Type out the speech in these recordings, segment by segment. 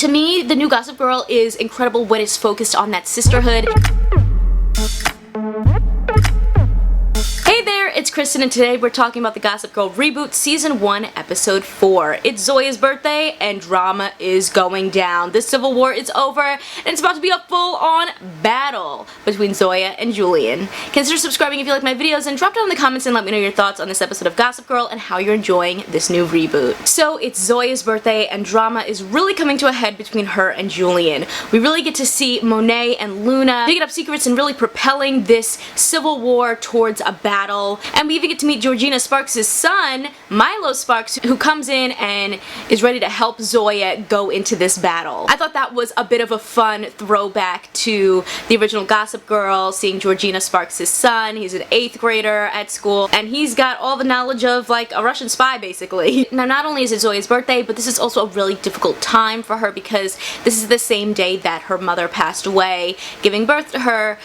To me, the new Gossip Girl is incredible when it's focused on that sisterhood. Hey there, it's Kristen, and today we're talking about the Gossip Girl Reboot Season 1, Episode 4. It's Zoya's birthday, and drama is going down. The civil war is over, and it's about to be a full-on battle between Zoya and Julien. Consider subscribing if you like my videos, and drop down in the comments and let me know your thoughts on this episode of Gossip Girl and how you're enjoying this new reboot. So, it's Zoya's birthday, and drama is really coming to a head between her and Julien. We really get to see Monet and Luna digging up secrets and really propelling this civil war towards a battle. And we even get to meet Georgina Sparks' son, Milo Sparks, who comes in and is ready to help Zoya go into this battle. I thought that was a bit of a fun throwback to the original Gossip Girl, seeing Georgina Sparks' son. He's an 8th grader at school, and he's got all the knowledge of, like, a Russian spy, basically. Now, not only is it Zoya's birthday, but this is also a really difficult time for her because this is the same day that her mother passed away, giving birth to her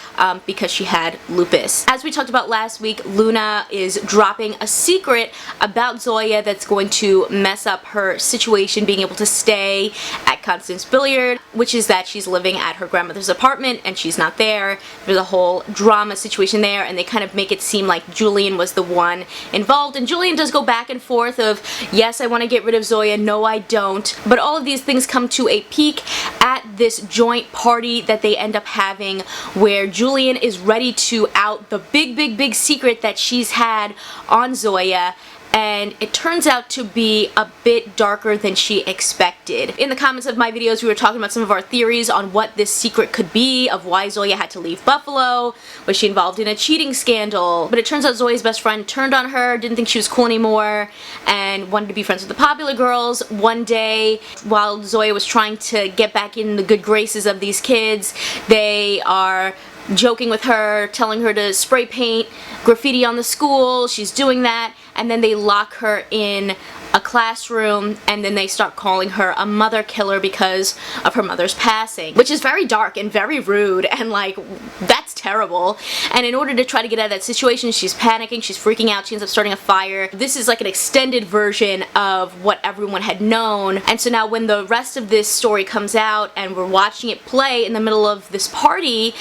because she had lupus. As we talked about last week, Luna is dropping a secret about Zoya that's going to mess up her situation being able to stay at Constance Billiard, which is that she's living at her grandmother's apartment and she's not there. There's a whole drama situation there, and they kind of make it seem like Julien was the one involved, and Julien does go back and forth of, yes, I want to get rid of Zoya, no, I don't. But all of these things come to a peak at this joint party that they end up having, where Julien is ready to out the big secret that she's had on Zoya, and it turns out to be a bit darker than she expected. In the comments of my videos, we were talking about some of our theories on what this secret could be, of why Zoya had to leave Buffalo. Was she involved in a cheating scandal? But it turns out Zoya's best friend turned on her, didn't think she was cool anymore, and wanted to be friends with the popular girls. One day, while Zoya was trying to get back in the good graces of these kids, they are joking with her, telling her to spray paint graffiti on the school. She's doing that, and then they lock her in a classroom, and then they start calling her a mother killer because of her mother's passing, which is very dark and very rude, and like, that's terrible. And in order to try to get out of that situation, she's panicking, she's freaking out, she ends up starting a fire. This is like an extended version of what everyone had known, and so now when the rest of this story comes out and we're watching it play in the middle of this party,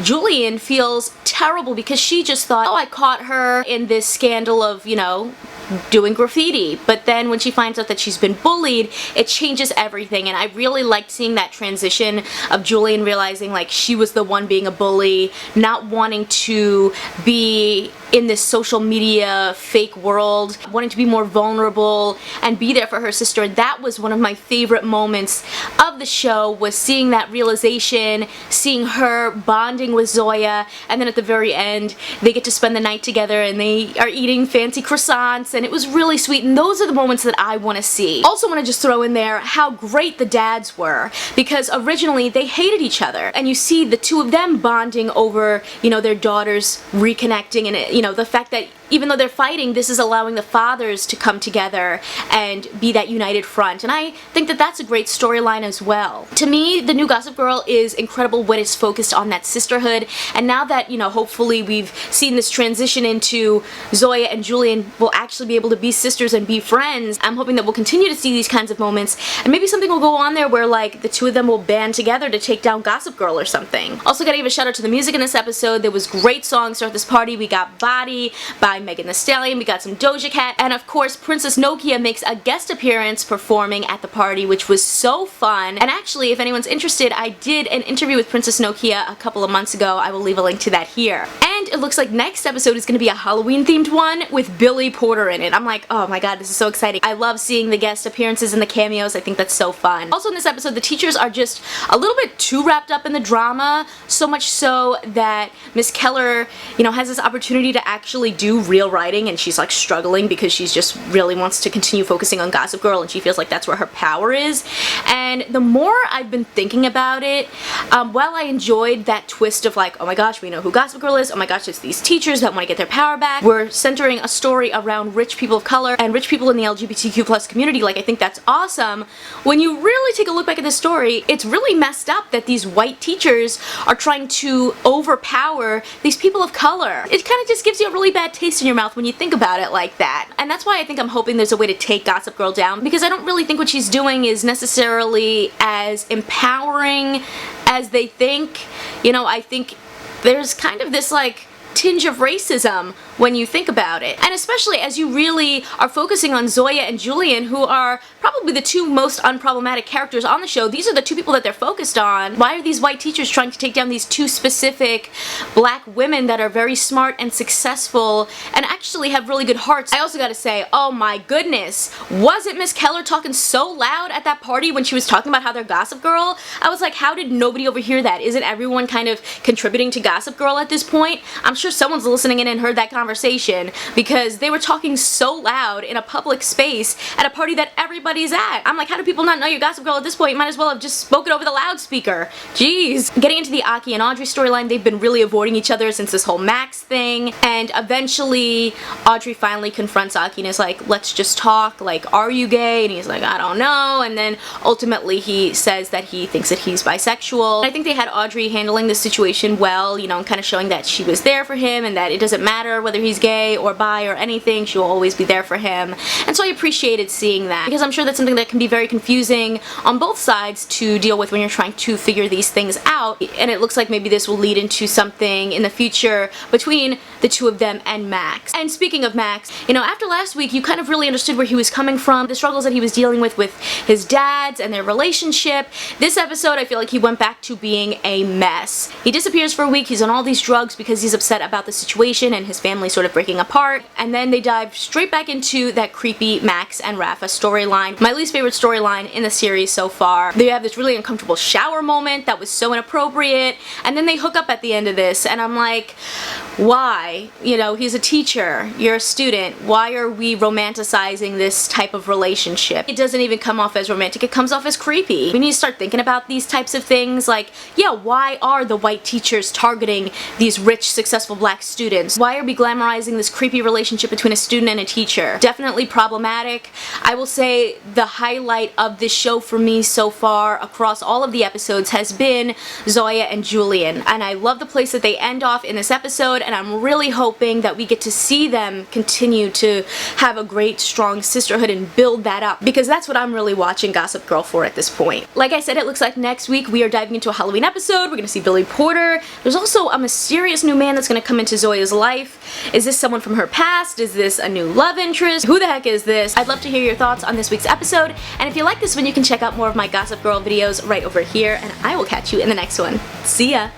Julien feels terrible because she just thought, oh, I caught her in this scandal of, you know, doing graffiti. But then when she finds out that she's been bullied, it changes everything, and I really liked seeing that transition of Julien realizing like she was the one being a bully, not wanting to be in this social media fake world, wanting to be more vulnerable and be there for her sister. And that was one of my favorite moments of the show, was seeing that realization, seeing her bonding with Zoya, and then at the very end they get to spend the night together and they are eating fancy croissants, and it was really sweet, and those are the moments that I want to see. Also want to just throw in there how great the dads were, because originally they hated each other, and you see the two of them bonding over, you know, their daughters reconnecting, and it, you know, the fact that even though they're fighting, this is allowing the fathers to come together and be that united front, and I think that that's a great storyline as well. To me, the new Gossip Girl is incredible when it's focused on that sisterhood, and now that, you know, hopefully we've seen this transition into Zoya and Julien will actually be able to be sisters and be friends, I'm hoping that we'll continue to see these kinds of moments, and maybe something will go on there where, like, the two of them will band together to take down Gossip Girl or something. Also gotta give a shout out to the music in this episode. There was great songs throughout this party. We got Body by Megan Thee Stallion, we got some Doja Cat, and of course Princess Nokia makes a guest appearance performing at the party, which was so fun. And actually, if anyone's interested, I did an interview with Princess Nokia a couple of months ago. I will leave a link to that here. And it looks like next episode is going to be a Halloween themed one with Billy Porter in it. I'm like, oh my god, this is so exciting. I love seeing the guest appearances and the cameos. I think that's so fun. Also in this episode, the teachers are just a little bit too wrapped up in the drama, so much so that Miss Keller, you know, has this opportunity to actually do real writing, and she's like struggling because she's just really wants to continue focusing on Gossip Girl, and she feels like that's where her power is. And the more I've been thinking about it, While I enjoyed that twist of like, oh my gosh, we know who Gossip Girl is, oh my gosh, it's these teachers that want to get their power back, we're centering a story around rich people of color and rich people in the LGBTQ plus community, like I think that's awesome. When you really take a look back at this story, it's really messed up that these white teachers are trying to overpower these people of color. It kind of just gives you a really bad taste in your mouth when you think about it like that. And that's why I think I'm hoping there's a way to take Gossip Girl down, because I don't really think what she's doing is necessarily as empowering as they think. You know, I think there's kind of this like tinge of racism when you think about it. And especially as you really are focusing on Zoya and Julien, who are probably the two most unproblematic characters on the show. These are the two people that they're focused on. Why are these white teachers trying to take down these two specific black women that are very smart and successful and actually have really good hearts? I also gotta say, oh my goodness, wasn't Miss Keller talking so loud at that party when she was talking about how they're Gossip Girl? I was like, how did nobody overhear that? Isn't everyone kind of contributing to Gossip Girl at this point? I'm sure someone's listening in and heard that conversation, because they were talking so loud in a public space at a party that everybody's at. I'm like, how do people not know you're Gossip Girl at this point? You might as well have just spoken over the loudspeaker. Jeez. Getting into the Aki and Audrey storyline, they've been really avoiding each other since this whole Max thing, and eventually Audrey finally confronts Aki and is like, let's just talk, like, are you gay? And he's like, I don't know, and then ultimately he says that he thinks that he's bisexual. I think they had Audrey handling this situation well, you know, kind of showing that she was there for him and that it doesn't matter whether he's gay or bi or anything, she'll always be there for him. And so I appreciated seeing that, because I'm sure that's something that can be very confusing on both sides to deal with when you're trying to figure these things out, and it looks like maybe this will lead into something in the future between the two of them and Max. And speaking of Max, you know, after last week you kind of really understood where he was coming from, the struggles that he was dealing with his dads and their relationship. This episode I feel like he went back to being a mess. He disappears for a week, he's on all these drugs because he's upset about the situation and his family sort of breaking apart, and then they dive straight back into that creepy Max and Rafa storyline. My least favorite storyline in the series so far. They have this really uncomfortable shower moment that was so inappropriate, and then they hook up at the end of this, and I'm like, why? You know, he's a teacher, you're a student, why are we romanticizing this type of relationship? It doesn't even come off as romantic, it comes off as creepy. We need to start thinking about these types of things, like, yeah, why are the white teachers targeting these rich, successful black students? Why are we glamorizing this creepy relationship between a student and a teacher? Definitely problematic. I will say the highlight of this show for me so far across all of the episodes has been Zoya and Julien, and I love the place that they end off in this episode, and I'm really hoping that we get to see them continue to have a great strong sisterhood and build that up, because that's what I'm really watching Gossip Girl for at this point. Like I said, it looks like next week we are diving into a Halloween episode. We're gonna see Billy Porter. There's also a mysterious new man that's gonna come into Zoya's life. Is this someone from her past? Is this a new love interest? Who the heck is this? I'd love to hear your thoughts on this week's episode, and if you like this one, you can check out more of my Gossip Girl videos right over here, and I will catch you in the next one. See ya!